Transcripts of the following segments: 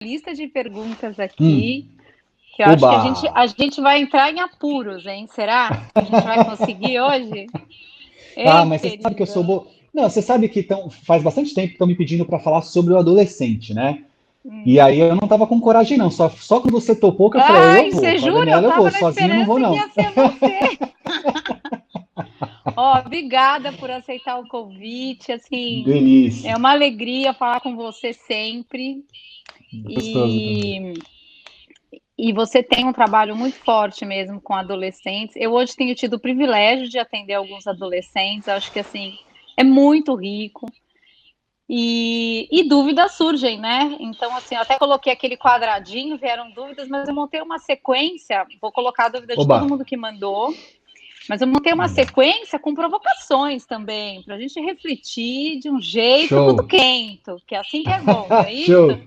lista de perguntas aqui, que eu acho que Oba! a gente vai entrar em apuros, hein? Será que a gente vai conseguir hoje? Ah, Ei, mas você sabe que eu querida. sou bom. Não, você sabe que faz bastante tempo que estão me pedindo para falar sobre o adolescente, né? E Hum. aí eu não tava com coragem, não. Só quando você topou que eu falei, Ai, eu vou. você Com a jura? Eu Daniela eu tava vou. na Sozinho eu não vou, esperança que não. ia ser você. Ó, obrigada por aceitar o convite. Assim, é Delícia. uma alegria falar com você sempre. Gostoso também. E você tem um trabalho muito forte mesmo com adolescentes. Eu hoje tenho tido o privilégio de atender alguns adolescentes. Acho que assim é muito rico. E dúvidas surgem, né? Então, assim, eu até coloquei aquele quadradinho, vieram dúvidas, mas eu montei uma sequência. Vou colocar a dúvida de Oba! todo mundo que mandou, mas eu montei uma Manda. sequência com provocações também, para a gente refletir de um jeito tudo Show! quento, que é assim que é bom, não é isso? Show!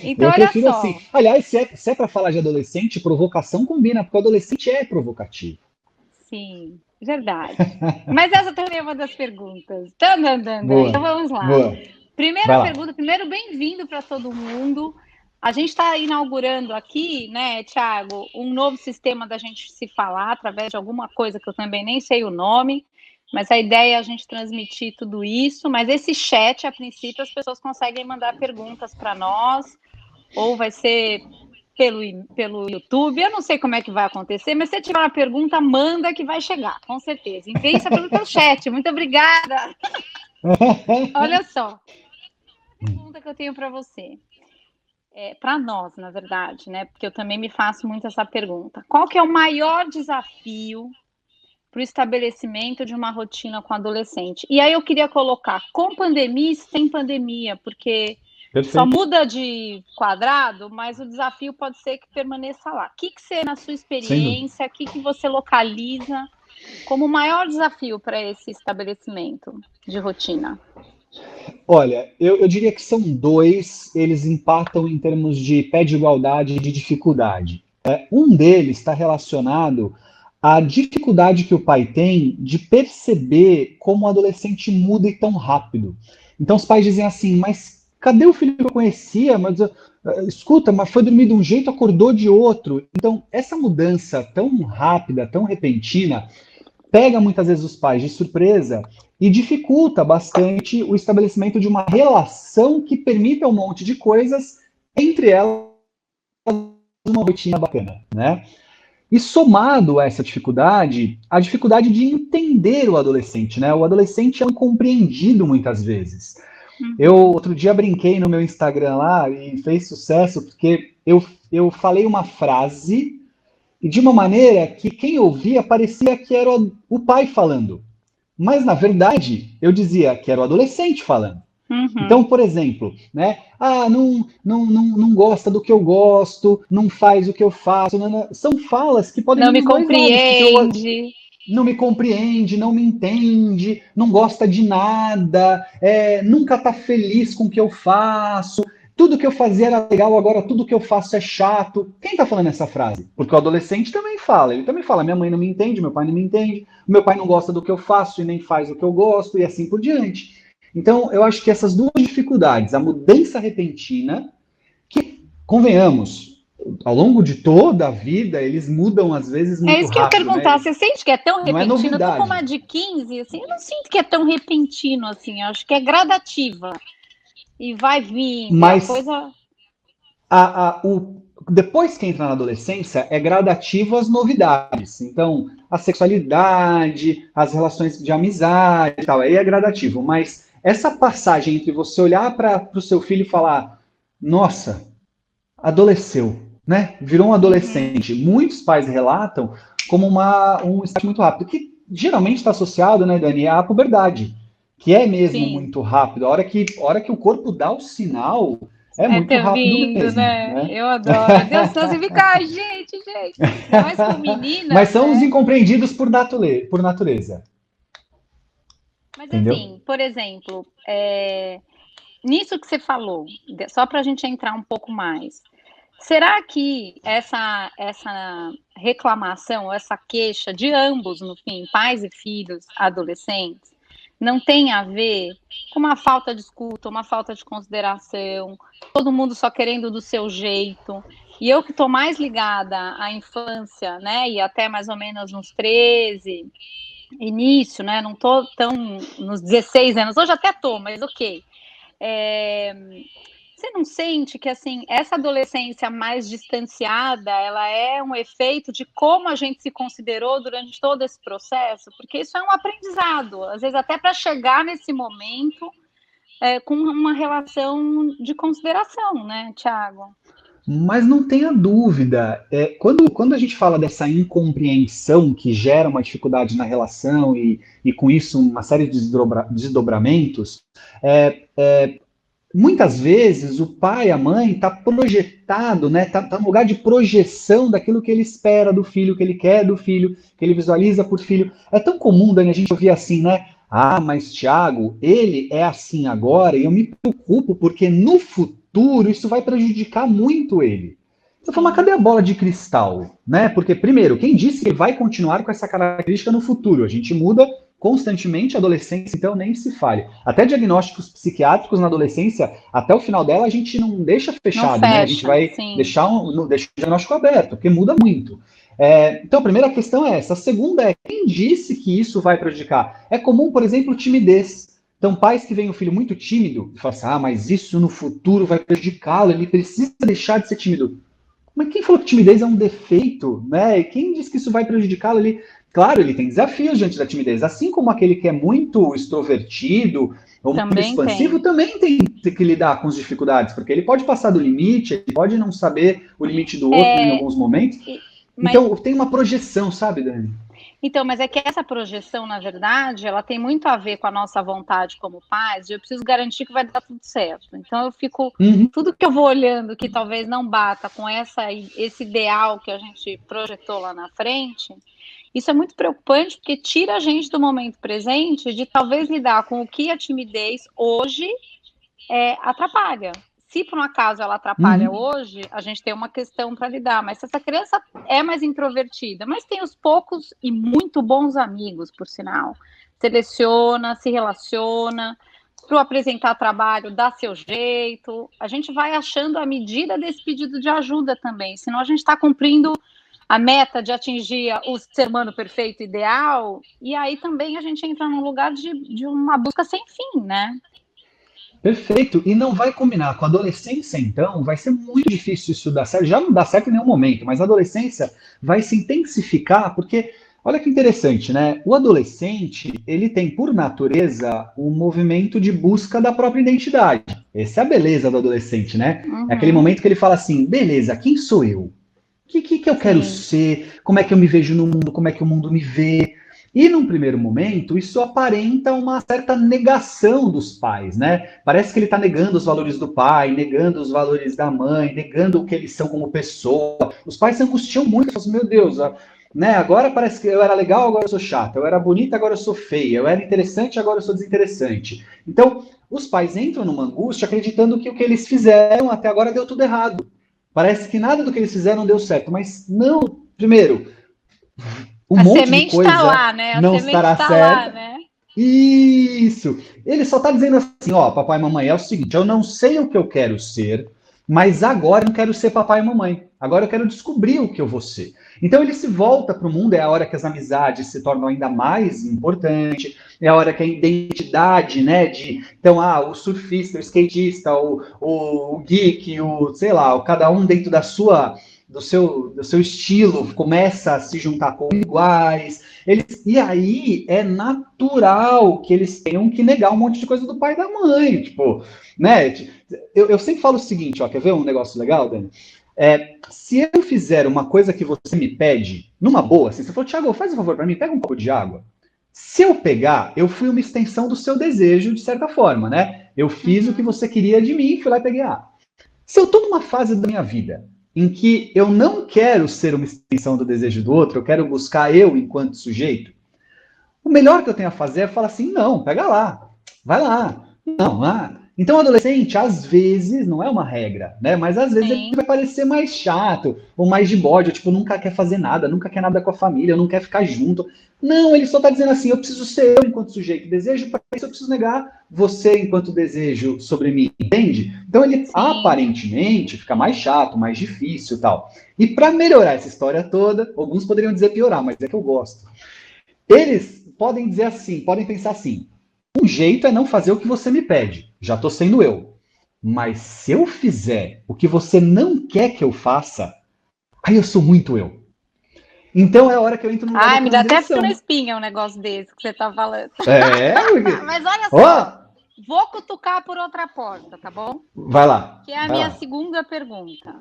Então, Eu olha prefiro assim. só. Aliás, se é para falar de adolescente, provocação combina, porque o adolescente é provocativo. Sim, verdade. Mas essa também é uma das perguntas. Tan, tan, tan, tan. Boa, Então vamos lá. boa. Primeira Vai lá. pergunta, primeiro bem-vindo para todo mundo. A gente está inaugurando aqui, né, Thiago, um novo sistema da gente se falar através de alguma coisa que eu também nem sei o nome, mas a ideia é a gente transmitir tudo isso. Mas esse chat, a princípio, as pessoas conseguem mandar perguntas para nós, ou vai ser pelo YouTube. Eu não sei como é que vai acontecer, mas se tiver uma pergunta, manda que vai chegar, com certeza. Envie essa pergunta pelo chat. Muito obrigada. Olha só, pergunta que eu tenho para você. Para nós, na verdade, né? Porque eu também me faço muito essa pergunta. Qual que é o maior desafio para o estabelecimento de uma rotina com adolescente? E aí eu queria colocar com pandemia e sem pandemia, porque só Perfeito. muda de quadrado, mas o desafio pode ser que permaneça lá. O que você, na sua Sem dúvida. experiência, o que você localiza como o maior desafio para esse estabelecimento de rotina? Olha, eu diria que são dois, eles empatam em termos de pé de igualdade e de dificuldade. Um deles está relacionado à dificuldade que o pai tem de perceber como o adolescente muda e tão rápido. Então os pais dizem assim, mas cadê o filho que eu conhecia? Escuta, mas foi dormir de um jeito, acordou de outro. Então essa mudança tão rápida, tão repentina, pega muitas vezes os pais de surpresa e dificulta bastante o estabelecimento de uma relação que permita um monte de coisas, entre elas uma rotina bacana, né? E somado a essa dificuldade, a dificuldade de entender o adolescente, né? O adolescente é incompreendido muitas vezes. Eu Uhum. outro dia brinquei no meu Instagram lá e fez sucesso porque eu falei uma frase e de uma maneira que quem ouvia parecia que era o pai falando. Mas, na verdade, eu dizia que era o adolescente falando. Então, Uhum. por exemplo, né? Ah, não gosta do que eu gosto, não faz o que eu faço. São falas que podem Não vir me dos dois lados, porque eu compreende. não me compreende, não me entende, não gosta de nada, nunca está feliz com o que eu faço. Tudo que eu fazia era legal, agora tudo que eu faço é chato. Quem está falando essa frase? Porque o adolescente também fala. Ele também fala: minha mãe não me entende, meu pai não me entende, meu pai não gosta do que eu faço e nem faz o que eu gosto, e assim por diante. Então, eu acho que essas duas dificuldades, a mudança repentina, que, convenhamos, ao longo de toda a vida, eles mudam às vezes É muito isso que eu ia rápido, né? perguntar. Você sente que é tão Não é repentino? Eu tô com novidade. uma de 15, assim, eu não sinto que é tão repentino assim. Eu acho que é gradativa. E vai vindo, e a Mas coisa. depois que entra na adolescência, é gradativo as novidades. Então, a sexualidade, as relações de amizade e tal, aí é gradativo. Mas essa passagem entre você olhar para o seu filho e falar: nossa, adolesceu, né? Virou um Uhum. adolescente. Muitos pais relatam como um estágio muito rápido, que geralmente está associado, né, Dani, à puberdade, que é mesmo Sim. muito rápido. A hora que o corpo dá o sinal, é É muito ter rápido vindo, mesmo, né? né? Eu adoro. Deus, senão você fica, ai, gente. Ainda mais com Mas meninas, são os né? incompreendidos por natureza, Mas entendeu? assim, por exemplo, nisso que você falou, só para a gente entrar um pouco mais, será que essa reclamação, essa queixa de ambos, no fim, pais e filhos, adolescentes, não tem a ver com uma falta de escuta, uma falta de consideração, todo mundo só querendo do seu jeito. E eu que estou mais ligada à infância, né, e até mais ou menos nos 13, início, né, não estou tão nos 16 anos, hoje até estou, mas ok. Você não sente que, assim, essa adolescência mais distanciada, ela é um efeito de como a gente se considerou durante todo esse processo? Porque isso é um aprendizado, às vezes até para chegar nesse momento com uma relação de consideração, né, Thiago? Mas não tenha dúvida, quando a gente fala dessa incompreensão que gera uma dificuldade na relação e com isso uma série de desdobramentos, muitas vezes o pai, a mãe, está projetado, né? Tá no lugar de projeção daquilo que ele espera do filho, que ele quer do filho, que ele visualiza por filho. É tão comum, Dani, a gente ouvir assim, né? Ah, mas Thiago, ele é assim agora e eu me preocupo porque no futuro isso vai prejudicar muito ele. Eu falo, mas cadê a bola de cristal? Né? Porque, primeiro, quem disse que ele vai continuar com essa característica no futuro? A gente muda constantemente a adolescência, então nem se fale. Até diagnósticos psiquiátricos na adolescência, até o final dela, a gente não deixa fechado, né? A gente vai deixar deixa o diagnóstico aberto, porque muda muito. Então, a primeira questão é essa. A segunda é, quem disse que isso vai prejudicar? É comum, por exemplo, timidez. Então, pais que veem o filho muito tímido e falam assim, mas isso no futuro vai prejudicá-lo, ele precisa deixar de ser tímido. Mas quem falou que timidez é um defeito, né? E quem disse que isso vai prejudicá-lo? Claro, ele tem desafios diante da timidez, assim como aquele que é muito extrovertido ou muito expansivo também tem que lidar com as dificuldades, porque ele pode passar do limite, ele pode não saber o limite do outro em alguns momentos. Então, tem uma projeção, sabe, Dani? Então, mas é que essa projeção, na verdade, ela tem muito a ver com a nossa vontade como pais, e eu preciso garantir que vai dar tudo certo. Então, eu fico... Tudo que eu vou olhando que talvez não bata com esse ideal que a gente projetou lá na frente, isso é muito preocupante, porque tira a gente do momento presente de talvez lidar com o que a timidez hoje atrapalha. Se por um acaso ela atrapalha hoje, a gente tem uma questão para lidar. Mas se essa criança é mais introvertida, mas tem os poucos e muito bons amigos, por sinal, seleciona, se relaciona, para apresentar trabalho, dá seu jeito, a gente vai achando a medida desse pedido de ajuda também, senão a gente está cumprindo a meta de atingir o ser humano perfeito ideal, e aí também a gente entra num lugar de uma busca sem fim, né? Perfeito, e não vai combinar com a adolescência, então, vai ser muito difícil isso dar certo, já não dá certo em nenhum momento, mas a adolescência vai se intensificar, porque, olha que interessante, né? O adolescente, ele tem, por natureza, um movimento de busca da própria identidade. Essa é a beleza do adolescente, né? É aquele momento que ele fala assim, beleza, quem sou eu? O que eu quero ser? Como é que eu me vejo no mundo? Como é que o mundo me vê? E num primeiro momento, isso aparenta uma certa negação dos pais, né? Parece que ele está negando os valores do pai, negando os valores da mãe, negando o que eles são como pessoa. Os pais se angustiam muito, falam assim, meu Deus, né? Agora parece que eu era legal, agora eu sou chata. Eu era bonita, agora eu sou feia. Eu era interessante, agora eu sou desinteressante. Então, os pais entram numa angústia acreditando que o que eles fizeram até agora deu tudo errado. Parece que nada do que eles fizeram deu certo, mas não. Primeiro, a semente está lá, né? A não estará certo. Lá, né? Isso. Ele só está dizendo assim, papai e mamãe, é o seguinte, eu não sei o que eu quero ser, mas agora eu não quero ser papai e mamãe. Agora eu quero descobrir o que eu vou ser. Então ele se volta para o mundo, é a hora que as amizades se tornam ainda mais importantes, é a hora que a identidade, né, então, o surfista, o skatista, o geek, sei lá, cada um dentro do seu estilo, começa a se juntar com iguais, e aí é natural que eles tenham que negar um monte de coisa do pai e da mãe, tipo, né, eu sempre falo o seguinte, quer ver um negócio legal, Dani? Se eu fizer uma coisa que você me pede, numa boa, assim, você falou, Thiago, faz um favor para mim, pega um pouco de água. Se eu pegar, eu fui uma extensão do seu desejo, de certa forma, né? Eu fiz o que você queria de mim, fui lá e peguei água. Se eu estou numa fase da minha vida em que eu não quero ser uma extensão do desejo do outro, eu quero buscar eu enquanto sujeito, o melhor que eu tenho a fazer é falar assim, não, pega lá, vai lá, não, Então, o adolescente, às vezes, não é uma regra, né? Mas às vezes Sim. ele vai parecer mais chato, ou mais de bode, ou, tipo, nunca quer fazer nada, nunca quer nada com a família, não quer ficar junto. Não, ele só tá dizendo assim, eu preciso ser eu enquanto sujeito de desejo, para isso eu preciso negar você enquanto desejo sobre mim, entende? Então ele, Sim. aparentemente, fica mais chato, mais difícil e tal. E para melhorar essa história toda, alguns poderiam dizer piorar, mas é que eu gosto. Eles podem dizer assim, podem pensar assim, um jeito é não fazer o que você me pede. Já estou sendo eu. Mas se eu fizer o que você não quer que eu faça, aí eu sou muito eu. Então é a hora que eu entro no lugar da Ai, me dá até frio na transgressão. espinha um negócio desse que você tá falando. É, Mas olha ó, só, vou cutucar por outra porta, tá bom? vai lá, Que é a vai minha lá. segunda pergunta.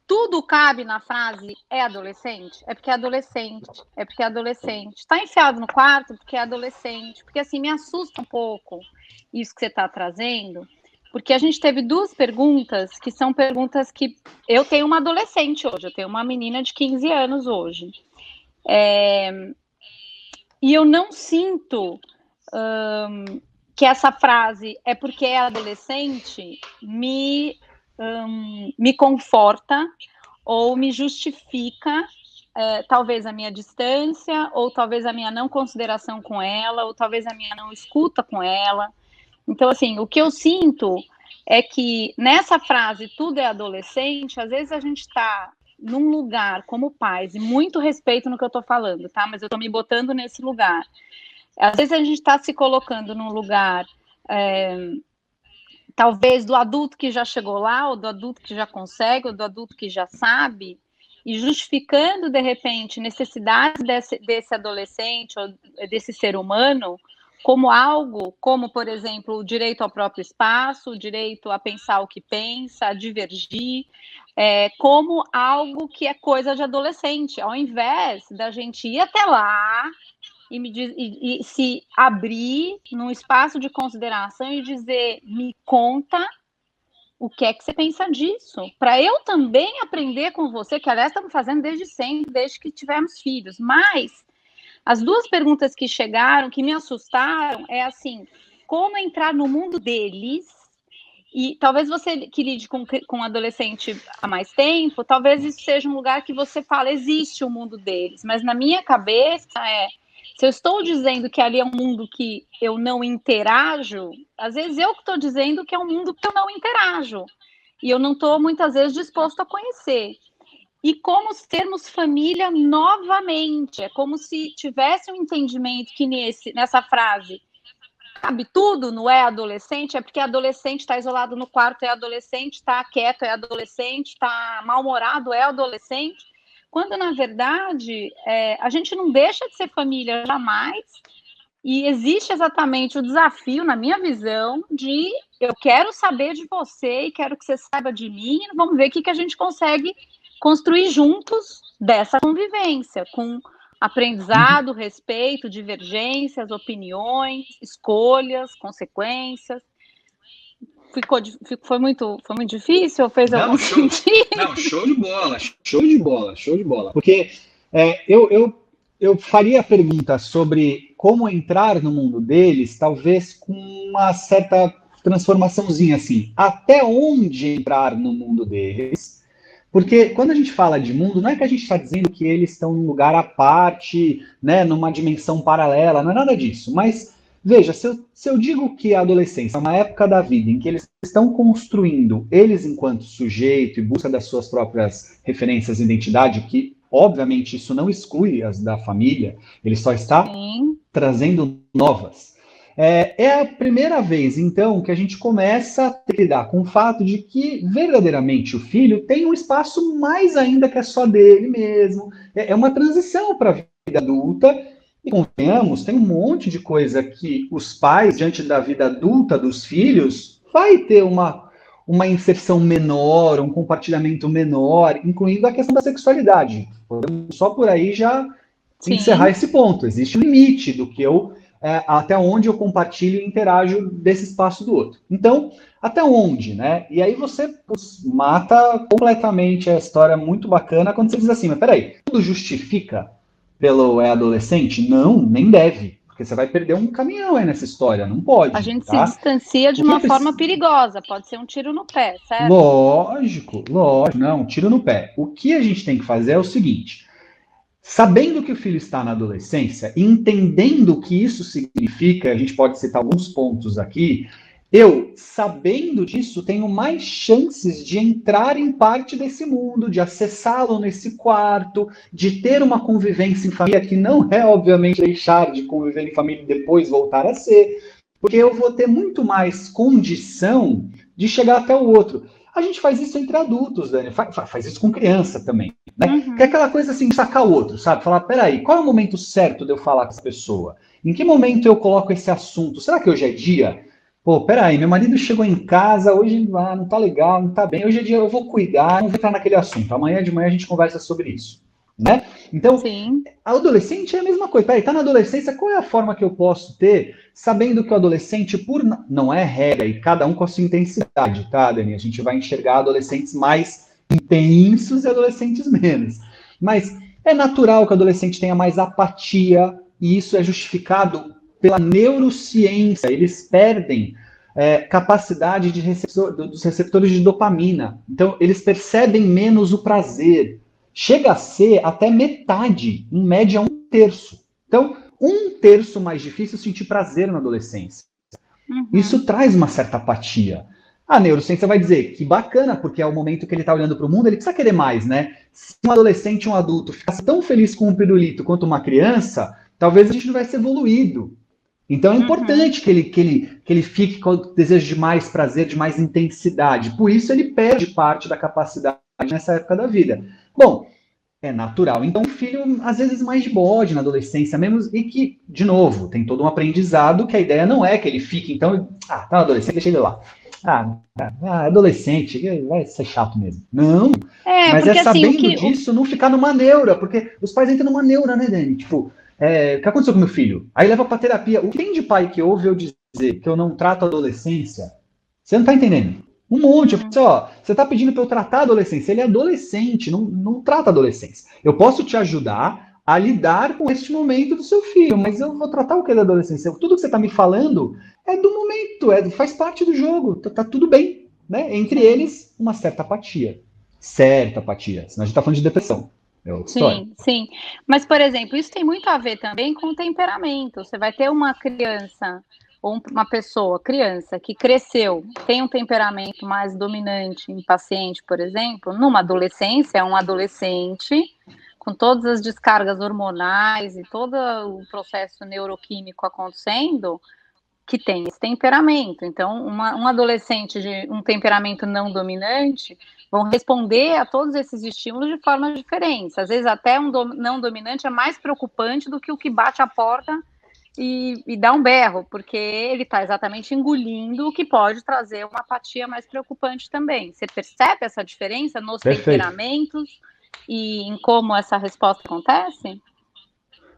Tudo cabe na frase é adolescente? É porque é adolescente. É porque é adolescente. Está enfiado no quarto porque é adolescente. Porque assim, me assusta um pouco isso que você está trazendo, porque a gente teve duas perguntas que são perguntas que eu tenho uma adolescente hoje, eu tenho uma menina de 15 anos hoje. E eu não sinto que essa frase é porque é adolescente me conforta ou me justifica talvez a minha distância, ou talvez a minha não consideração com ela, ou talvez a minha não escuta com ela. Então, assim, o que eu sinto é que nessa frase tudo é adolescente, às vezes a gente está num lugar como pais, e muito respeito no que eu estou falando, tá? Mas eu estou me botando nesse lugar. Às vezes a gente está se colocando num lugar talvez do adulto que já chegou lá, ou do adulto que já consegue, ou do adulto que já sabe, e justificando, de repente, necessidades desse adolescente ou desse ser humano como algo, como, por exemplo, o direito ao próprio espaço, o direito a pensar o que pensa, a divergir, como algo que é coisa de adolescente, ao invés da gente ir até lá e se abrir num espaço de consideração e dizer, me conta o que é que você pensa disso, para eu também aprender com você, que aliás estamos fazendo desde sempre, desde que tivemos filhos, mas as duas perguntas que chegaram, que me assustaram, é assim, como entrar no mundo deles, e talvez você que lide com um adolescente há mais tempo, talvez isso seja um lugar que você fala, existe o mundo deles, mas na minha cabeça se eu estou dizendo que ali é um mundo que eu não interajo, às vezes eu que estou dizendo que é um mundo que eu não interajo. E eu não estou, muitas vezes, disposto a conhecer. E como termos família novamente. É como se tivesse um entendimento que nessa frase cabe tudo, não é adolescente, é porque adolescente está isolado no quarto, é adolescente, está quieto, é adolescente, está mal-humorado, é adolescente. Quando, na verdade, a gente não deixa de ser família jamais, e existe exatamente o desafio, na minha visão, de eu quero saber de você e quero que você saiba de mim, e vamos ver o que a gente consegue construir juntos dessa convivência, com aprendizado, respeito, divergências, opiniões, escolhas, consequências. Foi muito difícil ou fez algum Não, show. sentido? Não, show de bola, show de bola, show de bola. Porque eu faria a pergunta sobre como entrar no mundo deles, talvez com uma certa transformaçãozinha assim. Até onde entrar no mundo deles? Porque quando a gente fala de mundo, não é que a gente está dizendo que eles estão num lugar à parte, né, numa dimensão paralela, não é nada disso. Mas veja, se eu digo que a adolescência é uma época da vida em que eles estão construindo eles enquanto sujeito e busca das suas próprias referências e identidade, que obviamente isso não exclui as da família, ele só está Sim. trazendo novas. É a primeira vez, então, que a gente começa a lidar com o fato de que verdadeiramente o filho tem um espaço mais ainda que é só dele mesmo. É uma transição para a vida adulta. E convenhamos, tem um monte de coisa que os pais, diante da vida adulta dos filhos, vai ter uma inserção menor, um compartilhamento menor, incluindo a questão da sexualidade. Podemos só por aí já encerrar Sim. esse ponto. Existe um limite do que até onde eu compartilho e interajo desse espaço do outro. Então, até onde, né? E aí você mata completamente a história muito bacana quando você diz assim, mas peraí, tudo justifica pelo adolescente? Não, nem deve. porque você vai perder um caminhão aí nessa história, não pode, A gente tá? se distancia de uma forma perigosa, pode ser um tiro no pé, certo? Lógico, não, tiro no pé. O que a gente tem que fazer é o seguinte: sabendo que o filho está na adolescência, entendendo o que isso significa, a gente pode citar alguns pontos aqui. Eu, sabendo disso, tenho mais chances de entrar em parte desse mundo, de acessá-lo nesse quarto, de ter uma convivência em família, que não é, obviamente, deixar de conviver em família e depois voltar a ser, porque eu vou ter muito mais condição de chegar até o outro. A gente faz isso entre adultos, Dani, faz isso com criança também, né? Uhum. Que é aquela coisa assim, sacar o outro, sabe? Falar, peraí, qual é o momento certo de eu falar com essa pessoa? Em que momento eu coloco esse assunto? Será que hoje é dia? Pô, peraí, meu marido chegou em casa, hoje não tá legal, não tá bem, hoje é dia, eu vou cuidar, não vou entrar naquele assunto. Amanhã de manhã a gente conversa sobre isso, né? Então, Sim. a adolescente é a mesma coisa. Peraí, tá na adolescência, qual é a forma que eu posso ter, sabendo que o adolescente, não é regra, e cada um com a sua intensidade, tá, Dani? A gente vai enxergar adolescentes mais intensos e adolescentes menos. Mas é natural que o adolescente tenha mais apatia, e isso é justificado pela neurociência. Eles perdem capacidade dos receptores de dopamina. Então, eles percebem menos o prazer. Chega a ser até metade, em média um terço. Então, um terço mais difícil sentir prazer na adolescência. Uhum. Isso traz uma certa apatia. A neurociência vai dizer que bacana, porque é o momento que ele está olhando para o mundo, ele precisa querer mais, né? Se um adolescente, um adulto, ficasse tão feliz com um pirulito quanto uma criança, talvez a gente não tivesse evoluído. Então é importante que ele fique com o desejo de mais prazer, de mais intensidade. Por isso ele perde parte da capacidade nessa época da vida. Bom, é natural. Então, o filho, às vezes, mais de bode na adolescência mesmo, e que, de novo, tem todo um aprendizado que a ideia não é que ele fique, então, tá na adolescência, deixa ele lá. Adolescente, vai ser chato mesmo. Não, mas porque assim, sabendo disso, não ficar numa neura, porque os pais entram numa neura, né, Dani? Tipo, o que aconteceu com meu filho? Aí leva pra terapia. O que tem de pai que ouve eu dizer que eu não trato a adolescência? Você não tá entendendo. Um monte. Eu falei assim, ó, você tá pedindo para eu tratar a adolescência. Ele é adolescente, não trata a adolescência. Eu posso te ajudar a lidar com este momento do seu filho, mas eu vou tratar o que da adolescência? Tudo que você tá me falando é do momento, faz parte do jogo, tá tudo bem, né? Entre eles, uma certa apatia. Certa apatia. Senão a gente tá falando de depressão. É outra história. Sim. Mas, por exemplo, isso tem muito a ver também com o temperamento. Você vai ter uma criança ou uma pessoa, criança, que cresceu, tem um temperamento mais dominante, impaciente, por exemplo, numa adolescência, é um adolescente com todas as descargas hormonais e todo o processo neuroquímico acontecendo, que tem esse temperamento. Então, um adolescente de um temperamento não dominante vão responder a todos esses estímulos de formas diferentes. Às vezes, até um não dominante é mais preocupante do que o que bate a porta e dá um berro, porque ele está exatamente engolindo o que pode trazer uma apatia mais preocupante também. Você percebe essa diferença nos temperamentos e em como essa resposta acontece?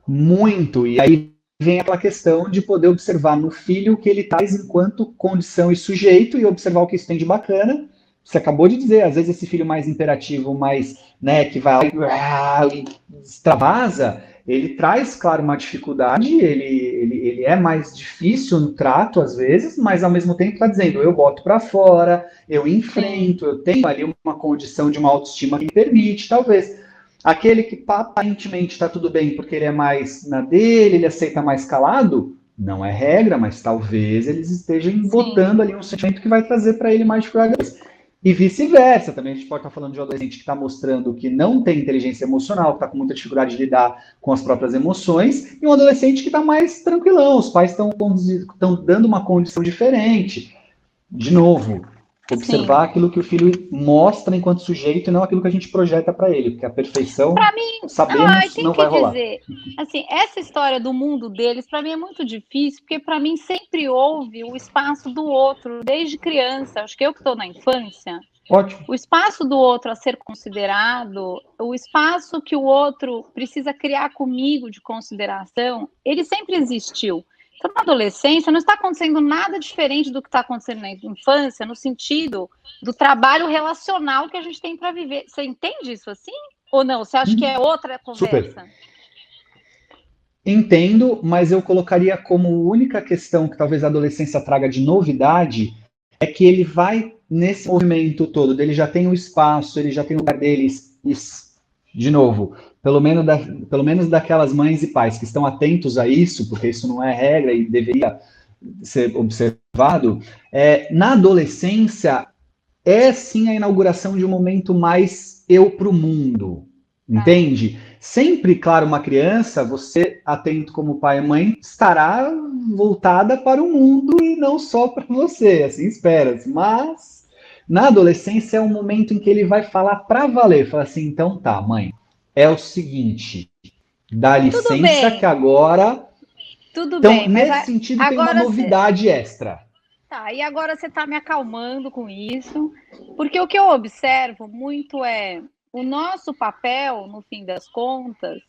Muito. E aí vem aquela questão de poder observar no filho o que ele traz enquanto condição e sujeito e observar o que isso tem de bacana. Você acabou de dizer, às vezes esse filho mais imperativo, mais, né, que vai lá e extravasa, ele traz, claro, uma dificuldade, ele é mais difícil no trato, às vezes, mas ao mesmo tempo está dizendo, eu boto para fora, eu enfrento, eu tenho ali uma condição de uma autoestima que me permite, talvez. Aquele que aparentemente está tudo bem porque ele é mais na dele, ele aceita mais calado, não é regra, mas talvez eles estejam botando ali um sentimento que vai trazer para ele mais dificuldades. E vice-versa, também a gente pode estar falando de um adolescente que está mostrando que não tem inteligência emocional, que está com muita dificuldade de lidar com as próprias emoções, e um adolescente que está mais tranquilão, os pais estão dando uma condição diferente. De novo, observar aquilo que o filho mostra enquanto sujeito e não aquilo que a gente projeta para ele, porque a perfeição, para mim, sabemos, não vai rolar. Dizer, assim, essa história do mundo deles, para mim é muito difícil, porque para mim sempre houve o espaço do outro, desde criança. Acho que eu que estou na infância, ótimo. O espaço do outro a ser considerado, o espaço que o outro precisa criar comigo de consideração, ele sempre existiu. Então, na adolescência, não está acontecendo nada diferente do que está acontecendo na infância, no sentido do trabalho relacional que a gente tem para viver. Você entende isso assim? Ou não? Você acha que é outra conversa? Super. Entendo, mas eu colocaria como única questão que talvez a adolescência traga de novidade é que ele vai nesse movimento todo, ele já tem o espaço, ele já tem o lugar deles, de novo, pelo menos daquelas mães e pais que estão atentos a isso, porque isso não é regra e deveria ser observado, na adolescência é sim a inauguração de um momento mais eu para o mundo, entende? Sempre, claro, uma criança, você atento como pai e mãe, estará voltada para o mundo e não só para você, assim espera-se. Mas na adolescência é um momento em que ele vai falar para valer, fala assim, então tá, mãe, é o seguinte, dá Tudo licença que bem, agora. tudo Então, bem, mas nesse sentido, tem uma agora você. novidade extra. Tá, e agora você está me acalmando com isso, porque o que eu observo muito é o nosso papel, no fim das contas,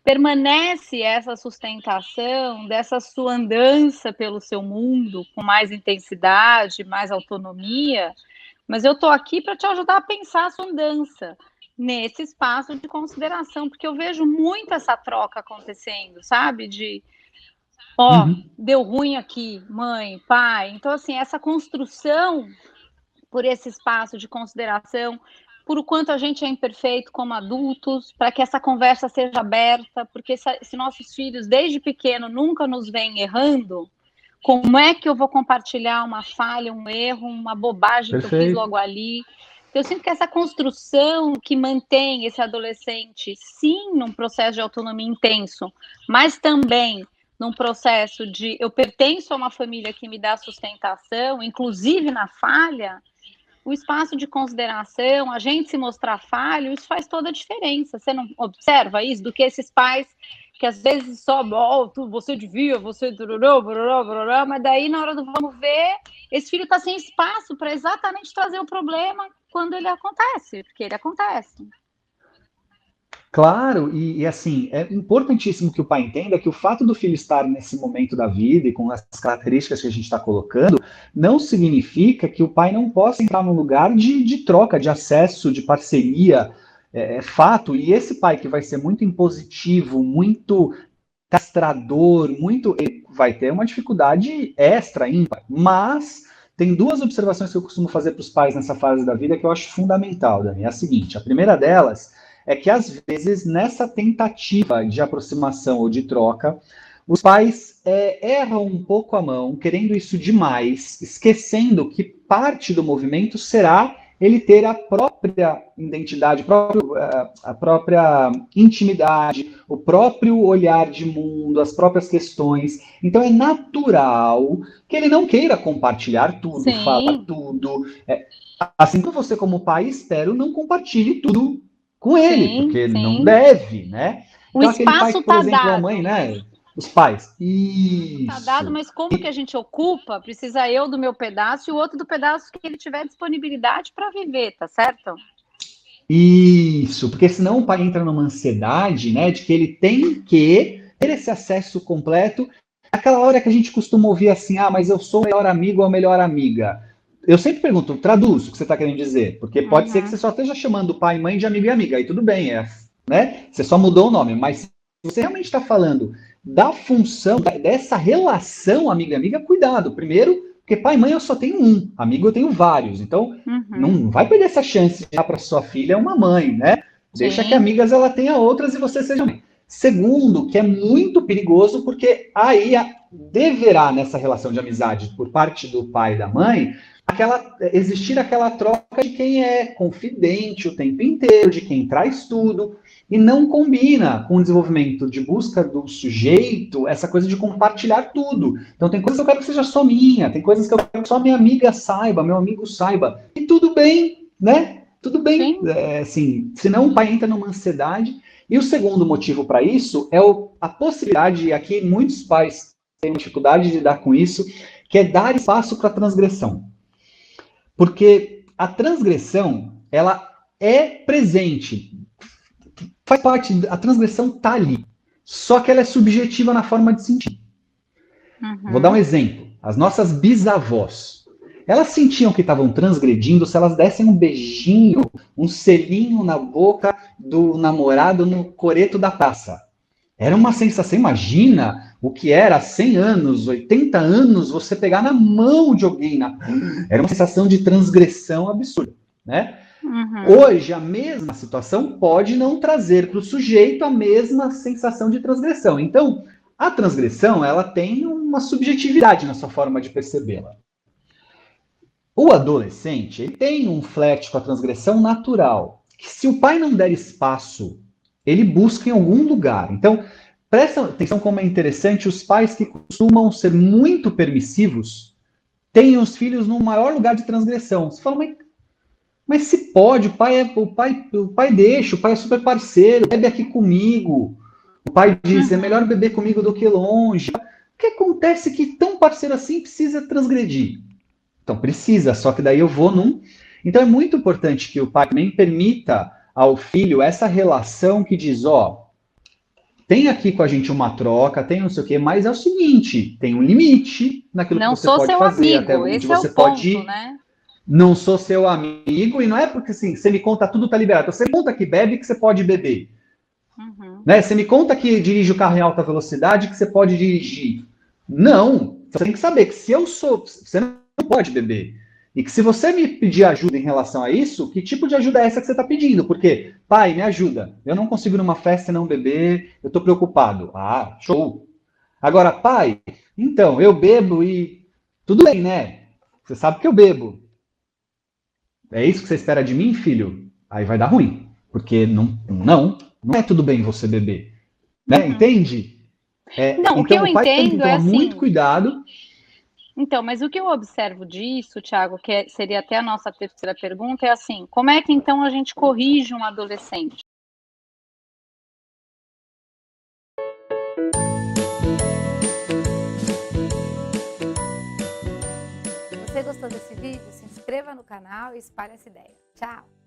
permanece essa sustentação dessa sua andança pelo seu mundo com mais intensidade, mais autonomia, mas eu estou aqui para te ajudar a pensar a sua andança nesse espaço de consideração, porque eu vejo muito essa troca acontecendo, sabe? Ó, Uhum. deu ruim aqui, mãe, pai. Então, assim, essa construção por esse espaço de consideração, por o quanto a gente é imperfeito como adultos, para que essa conversa seja aberta, porque se nossos filhos, desde pequeno, nunca nos veem errando, como é que eu vou compartilhar uma falha, um erro, uma bobagem que eu fiz Perfeito. logo ali? Eu sinto que essa construção que mantém esse adolescente, sim, num processo de autonomia intenso, mas também num processo de eu pertenço a uma família que me dá sustentação, inclusive na falha, o espaço de consideração, a gente se mostrar falho, isso faz toda a diferença. Você não observa isso? Do que esses pais que às vezes só, você devia, você... Mas daí, na hora do vamos ver, esse filho está sem espaço para exatamente trazer o problema quando ele acontece, porque ele acontece. Claro, e assim, é importantíssimo que o pai entenda que o fato do filho estar nesse momento da vida e com as características que a gente está colocando, não significa que o pai não possa entrar num lugar de troca, de acesso, de parceria. É fato, e esse pai que vai ser muito impositivo, muito castrador, muito. Ele vai ter uma dificuldade extra, ímpar. Mas tem duas observações que eu costumo fazer para os pais nessa fase da vida que eu acho fundamental, Dani. É a seguinte: a primeira delas é que, às vezes, nessa tentativa de aproximação ou de troca, os pais erram um pouco a mão, querendo isso demais, esquecendo que parte do movimento será ele ter a própria identidade, a própria intimidade, o próprio olhar de mundo, as próprias questões. Então é natural que ele não queira compartilhar tudo, falar Sim, tudo. Assim como você, como pai, espero, não compartilhe tudo com ele, sim, porque não sim. deve, né? O Então aquele pai espaço que, por está exemplo, a mãe, dado, né? Os pais. tá dado, Isso. mas como que a gente ocupa? Precisa eu do meu pedaço e o outro do pedaço que ele tiver disponibilidade para viver, tá certo? Isso, porque senão o pai entra numa ansiedade, né, de que ele tem que ter esse acesso completo. Aquela hora que a gente costuma ouvir assim, ah, mas eu sou o melhor amigo ou a melhor amiga. Eu sempre pergunto, traduz o que você está querendo dizer, porque pode ser que você Uhum. só esteja chamando pai e mãe de amigo e amiga, aí tudo bem, né? Você só mudou o nome, mas se você realmente está falando da função, dessa relação amiga-amiga, cuidado. Primeiro, porque pai e mãe eu só tenho um, amigo eu tenho vários, então Uhum. não vai perder essa chance de dar para sua filha uma mãe, né? Deixa que Sim, amigas ela tenha outras e você seja mãe. Segundo, que é muito perigoso, porque aí deverá, nessa relação de amizade por parte do pai e da mãe, existir aquela troca de quem é confidente o tempo inteiro, de quem traz tudo, e não combina com o desenvolvimento de busca do sujeito essa coisa de compartilhar tudo. Então tem coisas que eu quero que seja só minha, tem coisas que eu quero que só minha amiga saiba, meu amigo saiba, e tudo bem, né? Tudo bem, sim. assim, senão o pai entra numa ansiedade. E o segundo motivo para isso é a possibilidade, e aqui muitos pais têm dificuldade de lidar com isso, que é dar espaço para a transgressão. Porque a transgressão, ela é presente, faz parte, a transgressão está ali. Só que ela é subjetiva na forma de sentir. Vou dar um Uhum. exemplo. As nossas bisavós, elas sentiam que estavam transgredindo se elas dessem um beijinho, um selinho na boca do namorado no coreto da praça. Era uma sensação, imagina o que era há 100 anos, 80 anos, você pegar na mão de alguém. Era uma sensação de transgressão absurda, né? Uhum. Hoje, a mesma situação pode não trazer para o sujeito a mesma sensação de transgressão. Então, a transgressão, ela tem uma subjetividade na sua forma de percebê-la. O adolescente, ele tem um flerte com a transgressão natural, que se o pai não der espaço, ele busca em algum lugar. Então, presta atenção como é interessante, os pais que costumam ser muito permissivos têm os filhos no maior lugar de transgressão. Você fala, mas se pode, o pai deixa, o pai é super parceiro, bebe aqui comigo. O pai diz, é melhor beber comigo do que longe. O que acontece que tão parceiro assim precisa transgredir? Então precisa, só que daí eu vou num. Então é muito importante que o pai também permita ao filho essa relação que diz, ó, tem aqui com a gente uma troca, tem não sei o quê, mas é o seguinte, tem um limite naquilo que Não você sou pode seu fazer, até amigo, onde esse é o você pode ponto, ir. né? Não sou seu amigo, e não é porque assim, você me conta tudo, tá liberado. Você conta que bebe, que você pode beber. Uhum. Né? Você me conta que dirige o carro em alta velocidade, que você pode dirigir. Não. Você tem que saber que se eu sou. Você não pode beber. E que se você me pedir ajuda em relação a isso, que tipo de ajuda é essa que você está pedindo? Porque, pai, me ajuda. Eu não consigo ir numa festa e não beber, eu estou preocupado. Ah, show. Agora, pai, então, eu bebo e. Tudo bem, né? Você sabe que eu bebo. É isso que você espera de mim, filho? Aí vai dar ruim. Porque não é tudo bem você beber. Né? Uhum. Entende? Não, o que Então eu o pai tem que entendo é tomar muito assim. cuidado. Então, mas o que eu observo disso, Thiago, seria até a nossa terceira pergunta, é assim: como é que então a gente corrige um adolescente? Se você gostou desse vídeo, se inscreva no canal e espalhe essa ideia. Tchau!